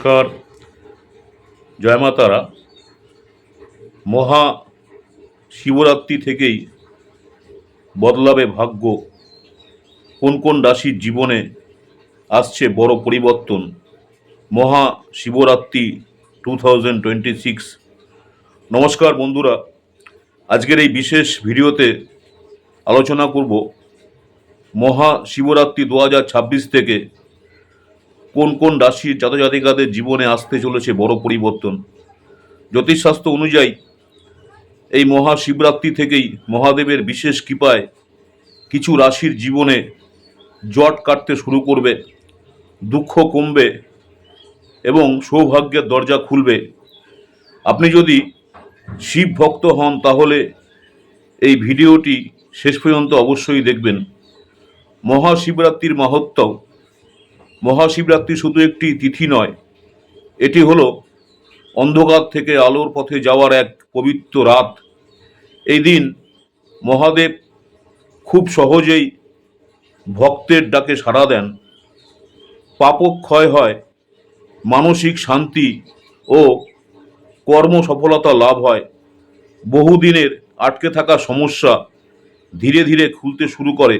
নমস্কার। জয় মা তারা। মহা শিবরাত্রি থেকেই বদলাবে ভাগ্য। কোন কোন রাশির জীবনে আসছে বড় পরিবর্তন। মহা শিবরাত্রি 2026। নমস্কার বন্ধুরা, আজকের এই বিশেষ ভিডিওতে আলোচনা করব মহা শিবরাত্রি 2026 থেকে কোন কোন রাশির জাতজাতিকাদের জীবনে আসতে চলেছে বড় পরিবর্তন। জ্যোতিষশাস্ত্র অনুযায়ী এই মহাশিবরাত্রি থেকেই মহাদেবের বিশেষ কৃপায় কিছু রাশির জীবনে জট কাটতে শুরু করবে, দুঃখ কমবে এবং সৌভাগ্যের দরজা খুলবে। আপনি যদি শিব ভক্ত হন তাহলে এই ভিডিওটি শেষ পর্যন্ত অবশ্যই দেখবেন। মহাশিবরাত্রির মাহাত্ম্য। মহাশিবরাত্রি শুধু একটি তিথি নয়, এটি হলো অন্ধকার থেকে আলোর পথে যাওয়ার এক পবিত্র রাত। এই দিন মহাদেব খুব সহজেই ভক্তের ডাকে সাড়া দেন, পাপক্ষয় হয়, মানসিক শান্তি ও কর্মসফলতা লাভ হয়। বহুদিনের আটকে থাকা সমস্যা ধীরে ধীরে খুলতে শুরু করে।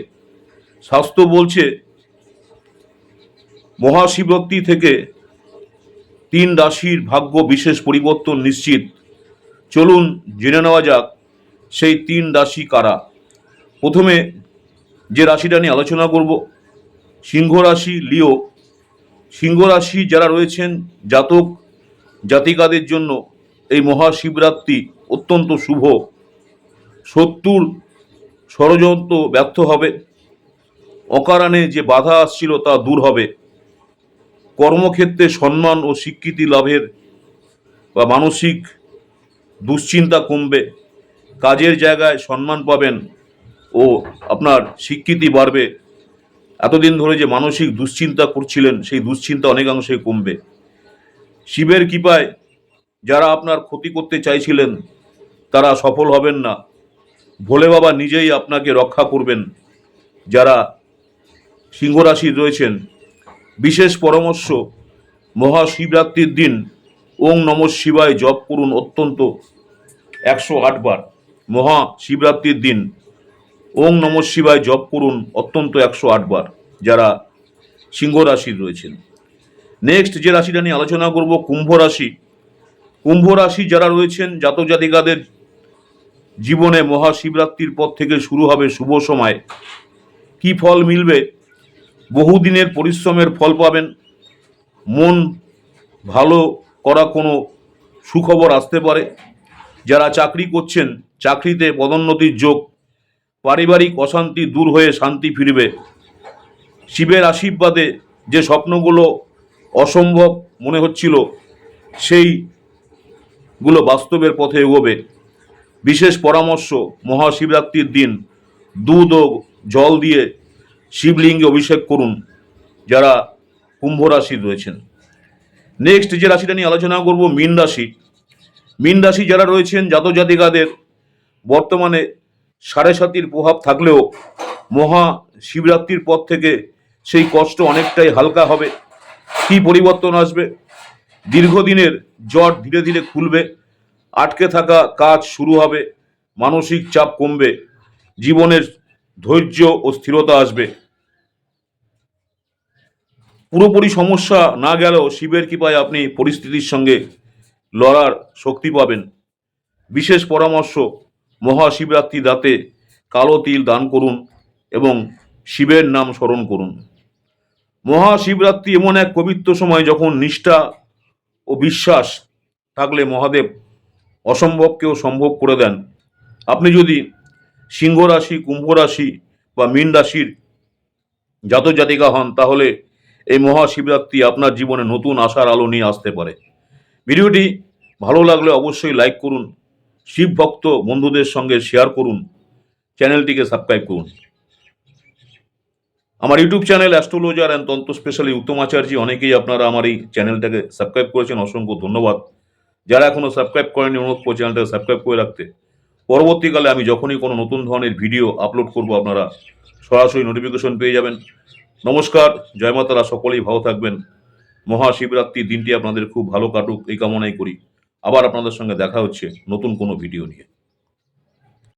শাস্ত্র বলছে মহাশিবরাত্রি থেকে 3 রাশির ভাগ্য বিশেষ পরিবর্তন নিশ্চিত। চলুন জেনে নেওয়া যাক সেই 3 রাশি কারা। প্রথমে যে রাশিটা নিয়ে আলোচনা করব, সিংহ রাশি, লিও। সিংহ রাশি যারা রয়েছেন জাতক জাতিকাদের জন্য এই মহাশিবরাত্রি অত্যন্ত শুভ। শত্রুর ষড়যন্ত্র ব্যর্থ হবে, অকারণে যে বাধা আসছিল তা দূর হবে। কর্মক্ষেত্রে সম্মান ও স্বীকৃতি লাভের বা মানসিক দুশ্চিন্তা কমবে। কাজের জায়গায় সম্মান পাবেন ও আপনার স্বীকৃতি বাড়বে। এতদিন ধরে যে মানসিক দুশ্চিন্তা করছিলেন সেই দুশ্চিন্তা অনেকাংশে কমবে। শিবের কৃপায় যারা আপনার ক্ষতি করতে চাইছিলেন তারা সফল হবেন না। ভোলে বাবা নিজেই আপনাকে রক্ষা করবেন। যারা সিংহ রাশির রয়েছেন, বিশেষ পরামর্শ, মহাশিবরাত্রির দিন ওং নমঃ শিবায় জপ করুন অত্যন্ত 108 বার। মহাশিবরাত্রির দিন ওং নমঃ শিবায় জপ করুন অত্যন্ত 108 বার যারা সিংহ রাশির রয়েছেন। নেক্সট যে রাশিটা নিয়ে আলোচনা করব, কুম্ভ রাশি। কুম্ভ রাশি যারা রয়েছেন জাতক জাতিকাদের জীবনে মহাশিবরাত্রির পর থেকে শুরু হবে শুভ সময়। কি ফল মিলবে? বহুদিনের পরিশ্রমের ফল পাবেন। মন ভালো করা কোনো সুখবর আসতে পারে। যারা চাকরি করছেন চাকরিতে পদোন্নতির যোগ। পারিবারিক অশান্তি দূর হয়ে শান্তি ফিরবে। শিবের আশীর্বাদে যে স্বপ্নগুলো অসম্ভব মনে হচ্ছিল সেইগুলো বাস্তবের পথে এগোবে। বিশেষ পরামর্শ, মহাশিবরাত্রির দিন দুধ ও জল দিয়ে শিবলিঙ্গে অভিষেক করুন যারা কুম্ভ রাশি রয়েছেন। নেক্সট যে রাশিটা নিয়ে আলোচনা করব, মীন রাশি। মীন রাশি যারা রয়েছেন জাতক জাতিকাদের বর্তমানে সাড়ে সাতির প্রভাব থাকলেও মহা শিবরাত্রির পর থেকে সেই কষ্ট অনেকটাই হালকা হবে। কি পরিবর্তন আসবে? দীর্ঘদিনের জট ধীরে ধীরে খুলবে, আটকে থাকা কাজ শুরু হবে, মানসিক চাপ কমবে, জীবনের ধৈর্য ও স্থিরতা আসবে। পুরোপুরি সমস্যা না গেলেও শিবের কৃপায় আপনি পরিস্থিতির সঙ্গে লড়ার শক্তি পাবেন। বিশেষ পরামর্শ, মহাশিবরাত্রি রাতে কালো তিল দান করুন এবং শিবের নাম স্মরণ করুন। মহাশিবরাত্রি এমন এক পবিত্র সময় যখন নিষ্ঠা ও বিশ্বাস থাকলে মহাদেব অসম্ভবকেও সম্ভব করে দেন। আপনি যদি সিংহ রাশি, কুম্ভ রাশি বা মীন রাশির জাতক জাতিকা হন তাহলে এই মহাশিবরাত্রি আপনার জীবনে নতুন আশার আলো নিয়ে আসতে পারে। ভিডিওটি ভালো লাগলে অবশ্যই লাইক করুন, শিব ভক্ত বন্ধুদের সঙ্গে শেয়ার করুন, চ্যানেলটিকে সাবস্ক্রাইব করুন। আমার ইউটিউব চ্যানেল অ্যাস্ট্রোলজার অ্যান্ড তন্ত্র স্পেশালি উত্তম আচার্য, অনেকেই আপনারা আমার এই চ্যানেলটাকে সাবস্ক্রাইব করেছেন, অসংখ্য ধন্যবাদ। যারা এখনও সাবস্ক্রাইব করেনি অনুরোধ করে চ্যানেলটাকে সাবস্ক্রাইব করে রাখতে। পরবর্তীকালে আমি যখনই কোনো নতুন ধরনের ভিডিও আপলোড করব আপনারা সরাসরি নোটিফিকেশন পেয়ে যাবেন। নমস্কার, জয় মা তারা, সকলেই ভালো থাকবেন। মহাশিবরাত্রির দিনটি আপনাদের খুব ভালো কাটুক এই কামনাই করি। আবার আপনাদের সঙ্গে দেখা হচ্ছে নতুন কোনো ভিডিও নিয়ে।